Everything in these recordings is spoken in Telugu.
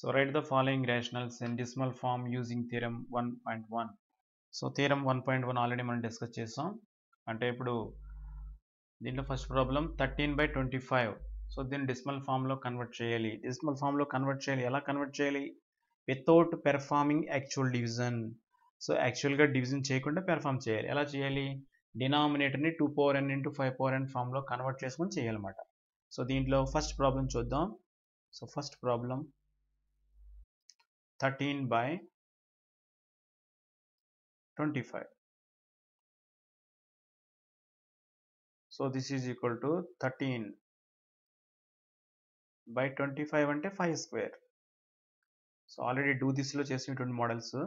So write the following rationals in decimal form using theorem 1.1. So theorem 1.1 already మనం డిస్కస్ చేసాం. అంటే ఇప్పుడు దీంట్లో ఫస్ట్ ప్రాబ్లం 13/25. సో దీన్ని డెసిమల్ ఫామ్లో కన్వర్ట్ చేయాలి. డెసిమల్ ఫామ్లో కన్వర్ట్ చేయాలి. ఎలా కన్వర్ట్ చేయాలి? Without performing actual division. So యాక్చువల్గా డివిజన్ చేయకుండా పెర్ఫామ్ చేయాలి. ఎలా చేయాలి? డినామినేటర్ని 2n × 5n ఫామ్లో కన్వర్ట్ చేసుకొని చేయాలన్నమాట. సో దీంట్లో ఫస్ట్ ప్రాబ్లం చూద్దాం. So first problem 13/25. So this is equal to 13/25 అంటే 5 square. సో ఆల్రెడీ డూ దిస్లో చేసినటువంటి మోడల్స్.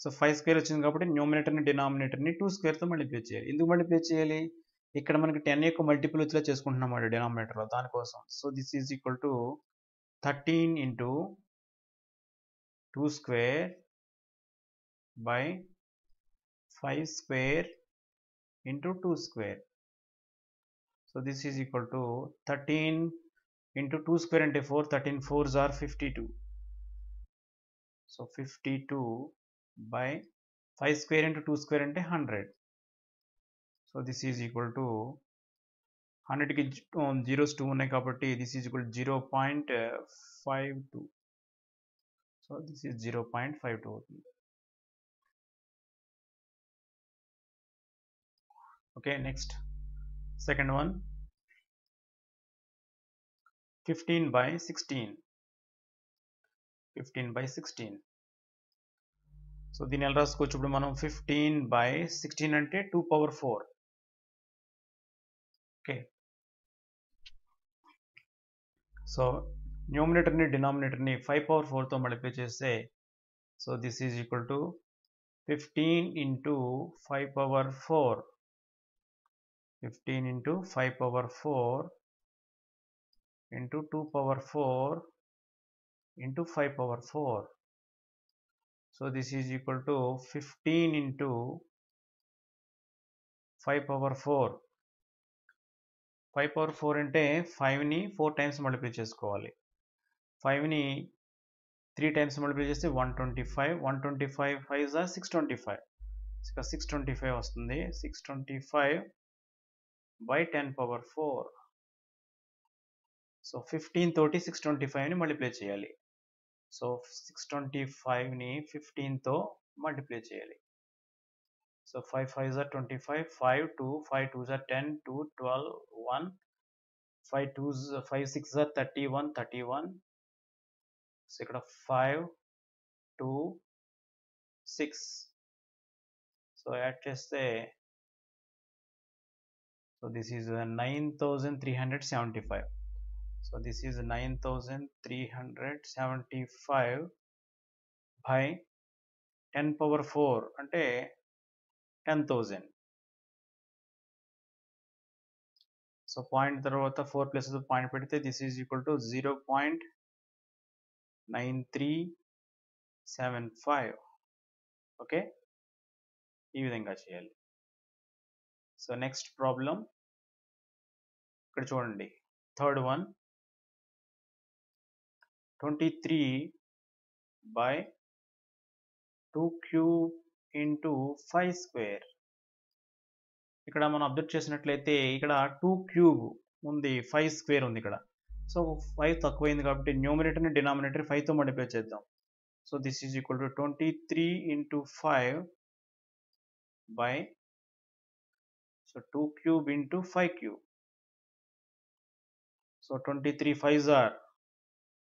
సో 5 square వచ్చింది కాబట్టి న్యూమినేటర్ని డినామినేటర్ని 2 squareతో మల్టిప్లై చేయాలి. ఎందుకు మల్టిప్లై చేయాలి? ఇక్కడ మనకి 10 యొక్క మల్టిపుల్ వచ్చేలా చేసుకుంటున్నాం అన్నమాట డినామినేటర్లో, దానికోసం. So this is equal to 13 × 2 square by 5 square into 2 square. So this is equal to 13 into 2 square and 4, 13 4s are 52. So 52 by 5 square into 2 square and 100. So this is equal to 100 ki zeros 2 unnai kabatti this is equal to 0.52. So this is 0.52. Okay, next second one 15/16. 15/16. So దీన్ని ఎలా రాసుకోవచ్చు? ఇప్పుడు మనం 15/16 అంటే 2^4. ఓకే, సో న్యూమినేటర్ని డినామినేటర్ని 5^4తో మల్టిప్లై చేస్తే so this is equal to 15 × 5^4. 15 × 5^4 into 2^4 into 5^4. So this is equal to 15 × 5^4. 5^4 అంటే 5ని 4 టైమ్స్ మల్టిప్లై చేసుకోవాలి. 5ని 3 టైమ్స్ మల్టిప్లై చేస్తే 125. 125 5s are 625. 625 వస్తుంది. 625/10^4. సో 15 తోటి 625ని మల్టిప్లై చేయాలి. సో 625ని 15తో మల్టిప్లై చేయాలి. So 5 5s are 25, 5 2, 5 2s are 10, 2 12, 1, 5 6s are 31, 31. So ఇక్కడ 5 2 6. సో యాడ్ చేస్తే so this is 9375. So this is 9375 by 10^4 అంటే 10,000. సో పాయింట్ తర్వాత 4 ప్లేసెస్ పాయింట్ పెడితే this is equal to 0.9375. Okay, ఈ విధంగా చేయాలి. సో నెక్స్ట్ ప్రాబ్లం ఇక్కడ చూడండి, థర్డ్ వన్ 23/2³ into 5 square. ఇక్కడ మనం అబ్జర్వ్ చేసినట్లయితే ఇక్కడ 2³ ఉంది, 5 square ఉంది ఇక్కడ. సో 5 తక్కువైంది కాబట్టి న్యూమినేటర్ని డినామినేటర్ 5తో మల్టిప్లై చేద్దాం. So this is equal to 23 × 5 by so 2³ into 5³. So 23 5s are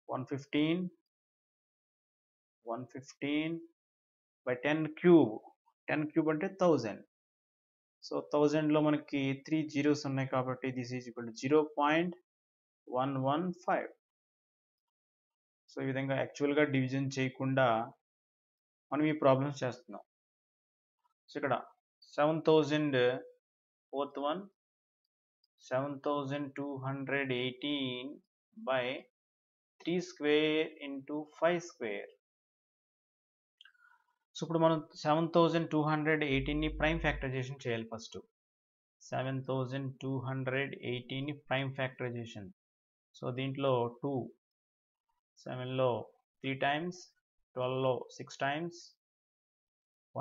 115. 115 by 10³ 10³ అంటే 1000. సో 1000లో మనకి 3 zeros ఉన్నాయి కాబట్టి this is equal to 0.115. So ఈ విధంగా యాక్చువల్గా డివిజన్ చేయకుండా మనం ఈ ప్రాబ్లమ్స్ చేస్తున్నాం. సో ఇక్కడ 7000 fourth one 7218 by 3 square into 5 square. సో ఇప్పుడు మనం 7218ని ప్రైమ్ ఫ్యాక్టరైజేషన్ చేయాలి. ఫస్ట్ 7218ని ప్రైమ్ ఫ్యాక్టరైజేషన్. సో దీంట్లో 2 7లో 3 టైమ్స్, 12లో 6 టైమ్స్,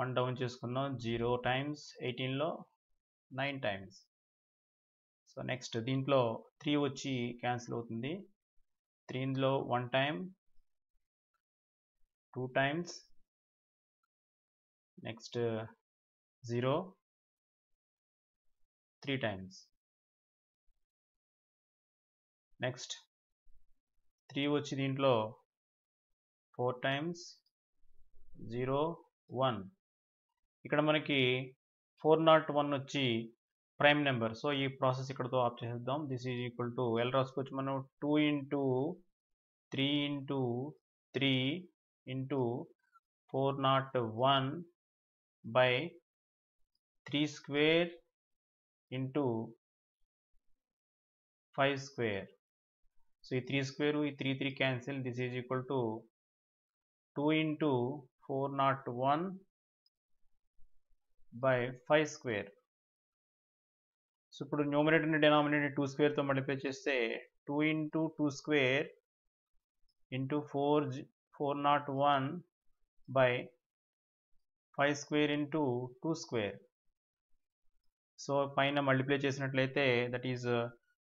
1 డౌన్ చేసుకుందాం, 0 టైమ్స్, 18లో 9 టైమ్స్. సో నెక్స్ట్ దీంట్లో 3 వచ్చి క్యాన్సిల్ అవుతుంది. 3 ఇందులో 1 time, 2 times, next 0, 3 times. Next 3 వచ్చి దీంట్లో 4 టైమ్స్, 0, 1. ఇక్కడ మనకి 401 వచ్చి ప్రైమ్ నెంబర్. సో ఈ ప్రాసెస్ ఇక్కడతో ఆఫ్ చేసేద్దాం. దిస్ ఈజ్ ఈక్వల్ టు ఎలా రాసుకోవచ్చు మనం, 2 into 3 into 3 into 401 by 3 square into 5 square. So ఈ 3 స్క్వేర్, ఈ 3 cancel. This is equal to 2 into 401 by 5 square. So ఇప్పుడు న్యూమరేటర్ని డినామినేటర్ 2 స్క్వేర్తో మల్టిప్లై చేస్తే 2 into 2 square into 401 by 5 square into 2 square. So పైన మల్టిప్లై చేసినట్లయితే that is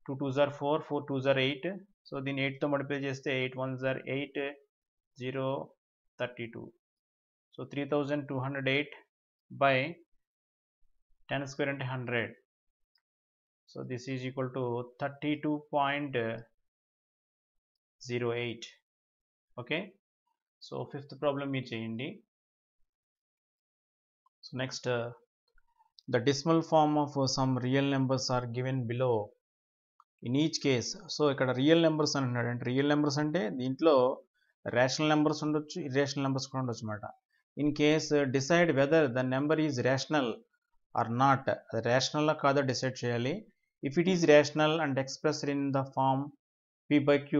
2 2s are 4, 4 2s are 8. So దీన్ని 8తో మల్టిప్లై చేస్తే 8 1s are 8, 0, 32. So 3208 by 10 square అంటే 100. So this is equal to 32.08. Okay, so fifth problem మీరు చేయండి. So next the decimal form of some real numbers are given below in each case. So ఇక్కడ రియల్ నెంబర్స్ అంటున్నాడు. అంటే రియల్ నెంబర్స్ అంటే దీంట్లో రేషనల్ నెంబర్స్ ఉండొచ్చు, ఇర్రేషనల్ నెంబర్స్ కూడా ఉండొచ్చు అన్నమాట. In case decide whether the number is rational or not. అది రేషనల్ కాదో డిసైడ్ చేయాలి. If it is rational and expressed in the form p by q,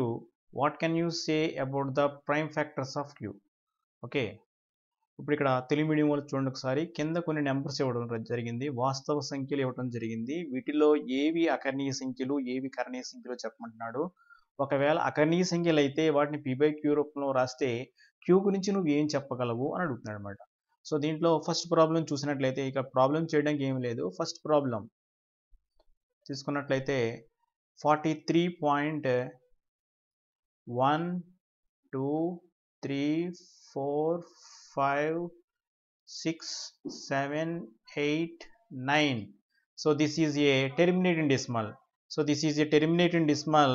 what can you say about the prime factors of q? Okay, ఇప్పుడు ఇక్కడ తెలుగు మీడియం వాళ్ళు చూడండి ఒకసారి. కింద కొన్ని నెంబర్స్ ఇవ్వడం జరిగింది, వాస్తవ సంఖ్యలు ఇవ్వడం జరిగింది. వీటిలో ఏవి అకర్ణీయ సంఖ్యలు, ఏవి కర్ణీయ సంఖ్యలు చెప్పమంటున్నాడు. ఒకవేళ అకర్ణీయ సంఖ్యలు అయితే వాటిని p by q రూపంలో రాస్తే q గురించి నువ్వు ఏం చెప్పగలవు అని అడుగుతున్నాడు అనమాట. సో దీంట్లో ఫస్ట్ ప్రాబ్లం చూసినట్లయితే ఇక ప్రాబ్లం చేయడానికి ఏం లేదు. ఫస్ట్ ప్రాబ్లం తీసుకున్నట్లయితే 43.1 2 3 4 5 6 7 8 9. So this is a terminating decimal. So this is a terminating decimal.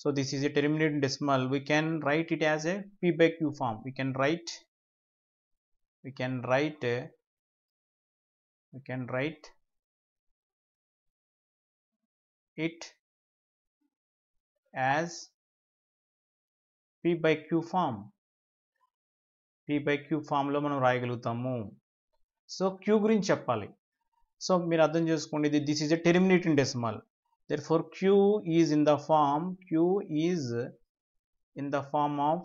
So this is a terminating decimal. We can write it as a p by q form. We can write it as p by q form. p by q ఫామ్లో మనం రాయగలుగుతాము. సో q గురించి చెప్పాలి. సో మీరు అర్థం చేసుకోండి, this is a terminating decimal. therefore q is in the form of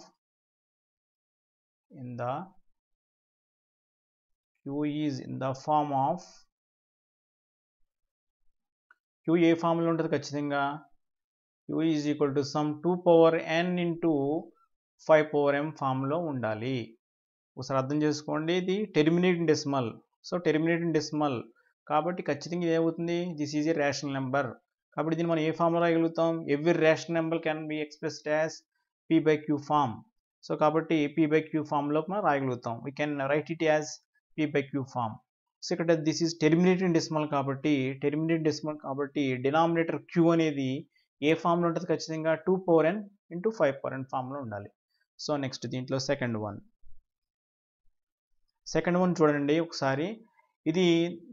q ఏ ఫామ్లో ఉంటుంది ఖచ్చితంగా, q is equal to some 2 power n into 5 power m ఫామ్లో ఉండాలి. ఒకసారి అర్థం చేసుకోండి, ఇది terminating decimal. So terminating decimal కాబట్టి ఖచ్చితంగా ఇది ఏమవుతుంది, this is a rational number. కాబట్టి దీన్ని మనం ఏ ఫామ్లో రాయగలుగుతాం, every rational number can be expressed as p by q form. So కాబట్టి p by q ఫామ్లో మనం రాయగలుగుతాం. We can write it as p by q form. So ఇక్కడ దిస్ ఈజ్ టెర్మినేటింగ్ డెసిమల్ కాబట్టి డినామినేటర్ q అనేది ఏ ఫామ్లో ఉంటుంది, ఖచ్చితంగా 2 power n into 5 power n ఫామ్లో ఉండాలి. సో నెక్స్ట్ దీంట్లో సెకండ్ వన్ చూడండి ఒకసారి. ఇది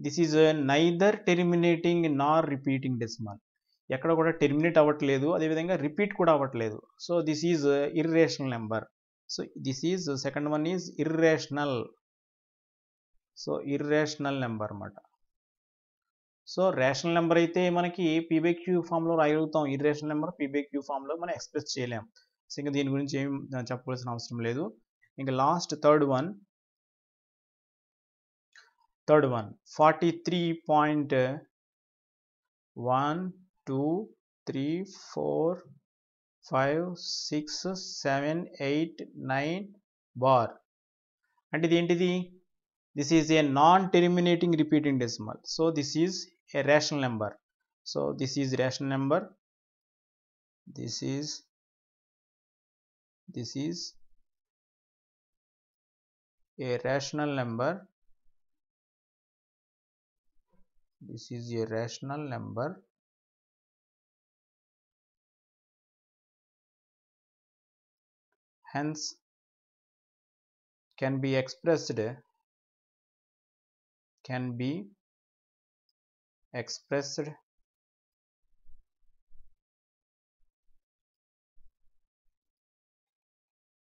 this is neither terminating nor repeating decimal. ఎక్కడ కూడా టెర్మినేట్ అవ్వట్లేదు, అదేవిధంగా రిపీట్ కూడా అవ్వట్లేదు. So this is irrational number. So this is second one is irrational. So irrational number అన్నమాట. సో రేషనల్ నెంబర్ అయితే మనకి p by q ఫామ్లో రాయగలుగుతాం. Irrational number p by q ఫామ్లో మనం ఎక్స్ప్రెస్ చేయలేం. సో ఇంకా దీని గురించి ఏం చెప్పవలసిన అవసరం లేదు. ఇంకా లాస్ట్ థర్డ్ వన్ 43.1 2 3 4 5 6 7 8 9 బార్ అంటే ఇది ఏంటిది this is a non-terminating repeating decimal so this is a rational number so this is rational number this is a rational number this is a rational number hence can be expressed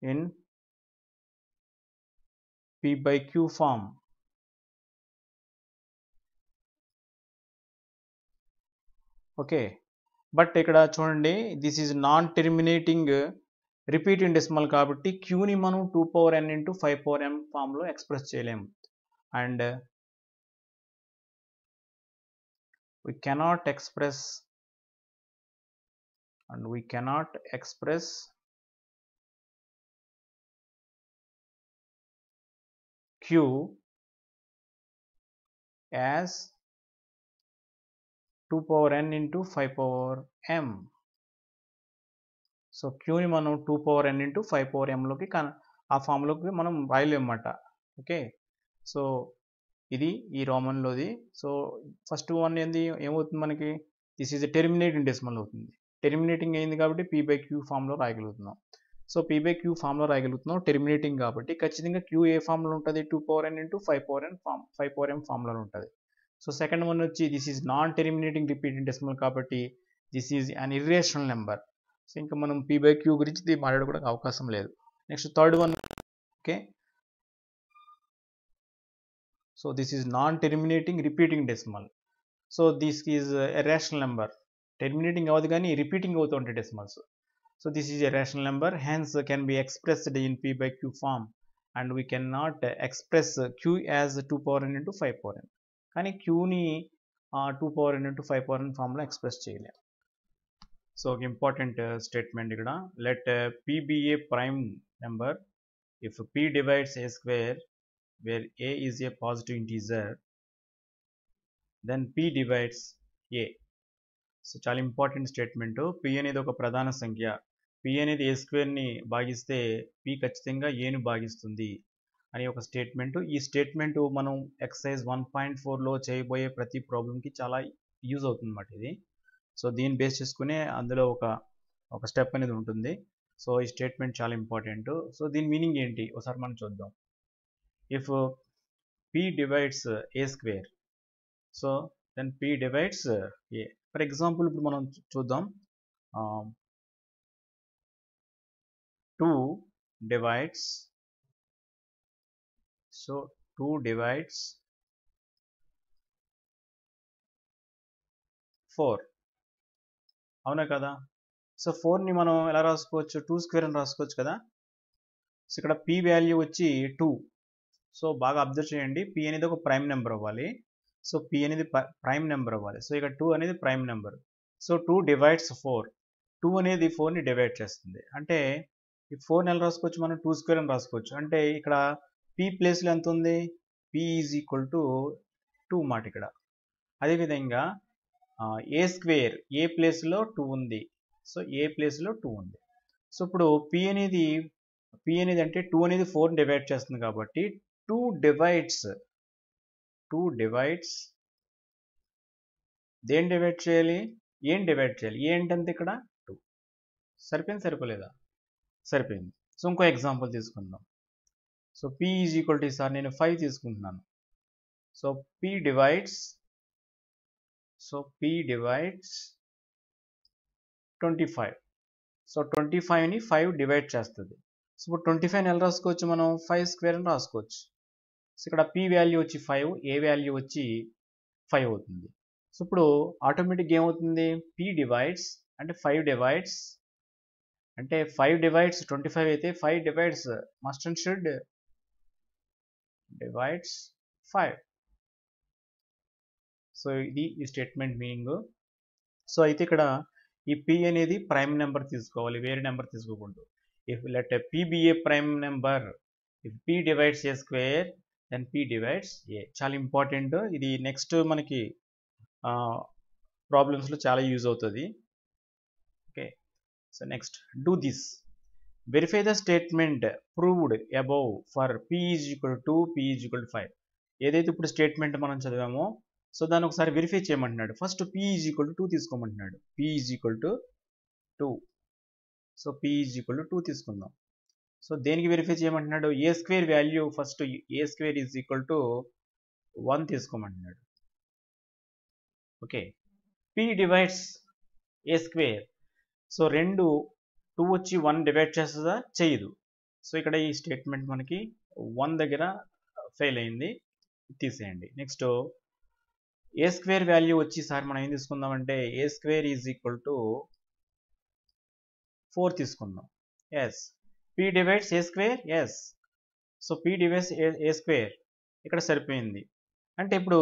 in P by Q form. Okay but ఇక్కడ చూడండి this is non terminating repeating decimal కాబట్టి క్యూని మనం 2 power n into 5 power m ఫామ్లో ఎక్స్ప్రెస్ చేయలేము and we cannot express q as 2 power n into 5 power m so క్యూని మనం 2 power n into 5 power m లోకి ఆ ఫామ్లోకి మనం రాయలేమన్నమాట ఓకే సో ఇది ఈ రోమన్లోది సో ఫస్ట్ వన్ ఏంది ఏమవుతుంది మనకి దిస్ ఈజ్ టెర్మినేటింగ్ డెసిమల్ అవుతుంది టెర్మినేటింగ్ అయింది కాబట్టి పీ బై క్యూ ఫామ్లో రాయగలుగుతున్నాం సో పీ బై క్యూ ఫామ్లో రాయగలుగుతున్నాం టెర్మినేటింగ్ కాబట్టి ఖచ్చితంగా క్యూ ఏ ఫామ్లో ఉంటుంది 2 power n into 5 power m ఫామ్లో ఉంటుంది సో సెకండ్ వన్ వచ్చి this is non terminating repeating decimal కాబట్టి this is an irrational number so ఇంకా మనం పీ బై క్యూ గురించి మాట్లాడుకోవడానికి అవకాశం లేదు next third one okay so this is non terminating repeating decimal so this is a rational number terminating అవ్వదు కానీ రిపీటింగ్ అవుతూ ఉంటాయి decimals so this is a rational number hence can be expressed in p by q form and we can not express q as 2 power n into 5 power n కానీ క్యూని 2 power n into 5 power n ఫామ్లో ఎక్స్ప్రెస్ చేయలేము సో ఒక ఇంపార్టెంట్ స్టేట్మెంట్ ఇక్కడ let p be a prime number if p divides a square where a is a positive integer then p divides a so చాలా ఇంపార్టెంట్ స్టేట్మెంట్ పీ అనేది ఒక ప్రధాన సంఖ్య పీ అనేది ఏ స్క్వేర్ని భాగిస్తే పీ ఖచ్చితంగా ఏను భాగిస్తుంది అని ఒక స్టేట్మెంట్ ఈ స్టేట్మెంట్ మనం ఎక్సర్సైజ్ 1.4లో చేయబోయే ప్రతి ప్రాబ్లంకి చాలా యూజ్ అవుతుంది అన్నమాట ఇది సో దీన్ని బేస్ చేసుకునే అందులో ఒక స్టెప్ అనేది ఉంటుంది సో ఈ స్టేట్మెంట్ చాలా ఇంపార్టెంట్ సో దీని మీనింగ్ ఏంటి ఒకసారి మనం చూద్దాం if p divides a square so then p divides a for example ఇప్పుడు మనం చూద్దాం 2 divides so 2 divides 4 అవునా కదా సో 4ని మనం ఎలా రాసుకోవచ్చు 2 స్క్వేర్ అని రాసుకోవచ్చు కదా సో ఇక్కడ p వాల్యూ వచ్చి 2 సో బాగా అబ్జర్వ్ చేయండి p అనేది ఒక ప్రైమ్ నెంబర్ అవ్వాలి సో p అనేది ప్రైమ్ నెంబర్ అవ్వాలి సో ఇక్కడ 2 అనేది ప్రైమ్ నెంబర్ సో 2 డివైడ్స్ 4 2 అనేది 4ని డివైడ్ చేస్తుంది అంటే ఈ 4ని ఎలా రాసుకోవచ్చు మనం 2 స్క్వేర్ అని రాసుకోవచ్చు అంటే ఇక్కడ p ప్లేస్లో ఎంత ఉంది p ఈజ్ ఈక్వల్ టు 2 మాట ఇక్కడ అదేవిధంగా ఏ స్క్వేర్ ఏ ప్లేస్లో 2 ఉంది సో ఏ ప్లేస్లో 2 ఉంది సో ఇప్పుడు p అనేది అంటే 2 అనేది 4ని డివైడ్ చేస్తుంది కాబట్టి 2 డివైడ్స్ దేని డివైడ్ చేయాలి ఏం డివైడ్ చేయాలి ఏ అంటే ఇక్కడ 2 సరిపోయింది సరిపోలేదా సరిపోయింది సో ఇంకో ఎగ్జాంపుల్ తీసుకుందాం so p is equal to sir నేను 5 తీసుకుంటున్నాను సో p డివైడ్స్ 25 సో 25ని 5 డివైడ్ చేస్తుంది సో ఇప్పుడు 25ని ఎలా రాసుకోవచ్చు మనం 5 స్క్వేర్ అని రాసుకోవచ్చు సో ఇక్కడ p వాల్యూ వచ్చి 5 ఏ వాల్యూ వచ్చి 5 అవుతుంది సో ఇప్పుడు ఆటోమేటిక్గా ఏమవుతుంది p డివైడ్స్ అంటే 5 డివైడ్స్ అంటే 5 డివైడ్స్ 25 అయితే 5 divides must and should divides 5 so ఇది ఈ స్టేట్మెంట్ మీనింగ్ సో అయితే ఇక్కడ ఈ p అనేది ప్రైమ్ నెంబర్ తీసుకోవాలి, వేరే నెంబర్ తీసుకోకూడదు. If let p be a prime number, if p divides a square then p divides a. చాలా ఇంపార్టెంట్ ఇది. నెక్స్ట్ మనకి ప్రాబ్లమ్స్లో చాలా యూజ్ అవుతుంది. Okay, so next do this. Verify the statement proved above for p is equal to p is equal to 5. ఏదైతే ఇప్పుడు స్టేట్మెంట్ మనం చదివామో సో దాన్ని ఒకసారి వెరిఫై చేయమంటున్నాడు. First p is equal to 2 తీసుకోమంటున్నాడు. p is equal to 2. So p is equal to 2 తీసుకుందాం. సో దేనికి వెరిఫై చేయమంటున్నాడు? A square value first a square is equal to 1 తీసుకోమంటున్నాడు. Okay, p divides a square. So 2 వచ్చి 1 డివైడ్ చేస్తుందా? చేయదు. సో ఇక్కడ ఈ స్టేట్మెంట్ మనకి 1 దగ్గర ఫెయిల్ అయింది, తీసేయండి. నెక్స్ట్ ఏ స్క్వేర్ వాల్యూ వచ్చి సార్ మనం ఏం తీసుకుందామంటే a square is equal to 4 తీసుకుందాం. Yes, p divides a square. Yes, so p divides a square ఇక్కడ సరిపోయింది. అంటే ఇప్పుడు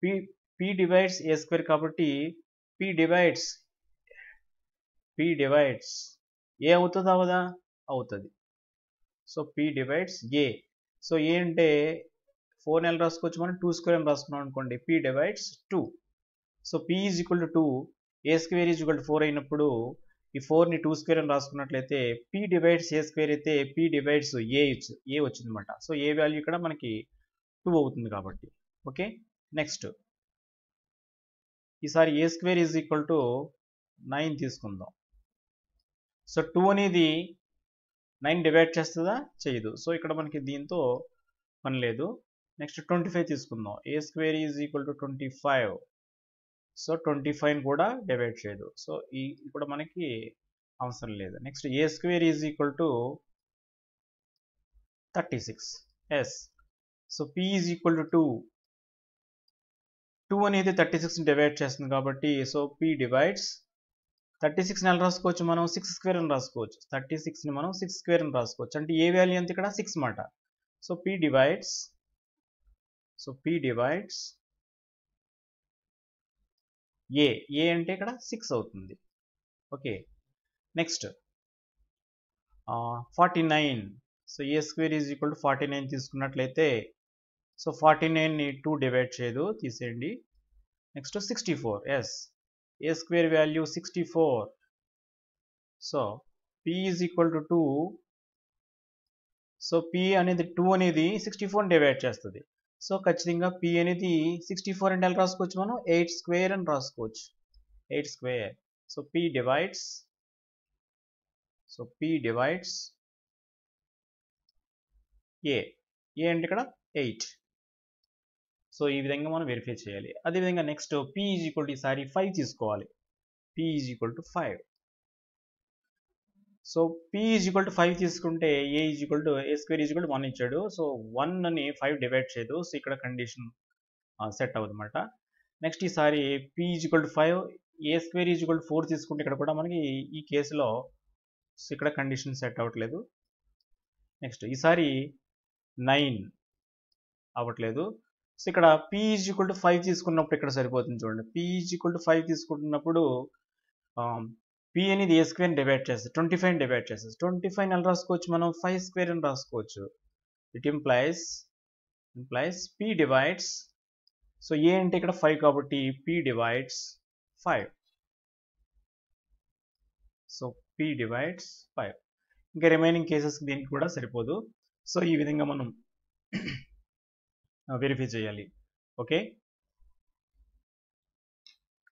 p డివైడ్స్ ఏ స్క్వేర్ కాబట్టి p డివైడ్స్ ఏ అవుతుందా? అవదా? అవుతుంది. So p divides a. So a అంటే 4 నెలలు రాసుకోవచ్చు, మనం 2 స్క్వేర్ అని రాసుకున్నాం అనుకోండి. p divides 2. So p is equal to 2, A square is equal to 4 అయినప్పుడు ఈ 4ని 2 స్క్వేర్ అని రాసుకున్నట్లయితే p డివైడ్స్ ఏ స్క్వేర్ అయితే p డివైడ్స్ ఏ వచ్చిందన్నమాట. సో ఏ వాల్యూ ఇక్కడ మనకి 2 అవుతుంది కాబట్టి. ఓకే, నెక్స్ట్ ఈసారి ఏ స్క్వేర్ ఈజ్ ఈక్వల్ టు 9 తీసుకుందాం. సో 2 అనేది 9 డివైడ్ చేస్తుందా? చేయదు. సో ఇక్కడ మనకి దీంతో పని లేదు. నెక్స్ట్ 25 తీసుకుందాం. A square is equal to 25. So 25 కూడా డివైడ్ చేయదు. సో ఈ కూడా మనకి అవసరం లేదు. Next a square is equal to 36. Yes, so p is equal to 2 అనేది 36ని డివైడ్ చేస్తుంది కాబట్టి సో p డివైడ్స్ 36 నెల రాసుకోవచ్చు, మనం 6 స్క్వేర్ అని రాసుకోవచ్చు. 36ని మనం 6 స్క్వేర్ అని రాసుకోవచ్చు. అంటే ఏ వాల్యూ అంత ఇక్కడ 6 మాట. సో p డివైడ్స్ ఏ అంటే ఇక్కడ 6 అవుతుంది. Okay, next 49. So a square is equal to 49 తీసుకున్నట్లయితే సో 49ని 2 డివైడ్ చేయదు, తీసేయండి. Next 64. Yes, a square value 64. So p is equal to 2. So p అనేది 2 అనేది 64ని డివైడ్ చేస్తుంది. సో ఖచ్చితంగా p అనేది 64 అంటే ఎలా రాసుకోవచ్చు మనం? 8 స్క్వేర్ అని రాసుకోవచ్చు. 8 స్క్వేర్. సో p డివైడ్స్ ఏ అంటే ఇక్కడ 8. సో ఈ విధంగా మనం వెరిఫై చేయాలి. అదేవిధంగా next p is equal to ఈసారి 5 తీసుకోవాలి. p is equal to 5. So p is equal to 5 తీసుకుంటే ఏ స్క్వేర్ ఈజ్ ఈక్వల్ టు 1 ఇచ్చాడు. సో 1ని 5 డివైడ్ చేయదు. సో ఇక్కడ కండిషన్ సెట్ అవ్వదు అనమాట. నెక్స్ట్ ఈసారి p is equal to 5, A square is equal to 4 తీసుకుంటే ఇక్కడ కూడా మనకి ఈ కేసులో ఇక్కడ కండిషన్ సెట్ అవ్వట్లేదు. నెక్స్ట్ ఈసారి 9 అవ్వట్లేదు. సో ఇక్కడ p ఈజ్ ఈక్వల్ టు 5 తీసుకున్నప్పుడు ఇక్కడ సరిపోతుంది చూడండి. p ఈజ్ ఈక్వల్ టు 5 తీసుకుంటున్నప్పుడు p అనేది ఏ స్క్వేర్ డివైడ్ చేస్తుంది, 25 డివైడ్ చేస్తుంది. 25 ఎలా రాసుకోవచ్చు మనం? 5 స్క్వేర్ అని రాసుకోవచ్చు. It implies p divides. So a అంటే ఇక్కడ 5 కాబట్టి p divides 5. So p divides 5. ఇంకా రిమైనింగ్ కేసెస్ దీనికి కూడా సరిపోదు. సో ఈ విధంగా మనం వెరిఫై చేయాలి. ఓకే.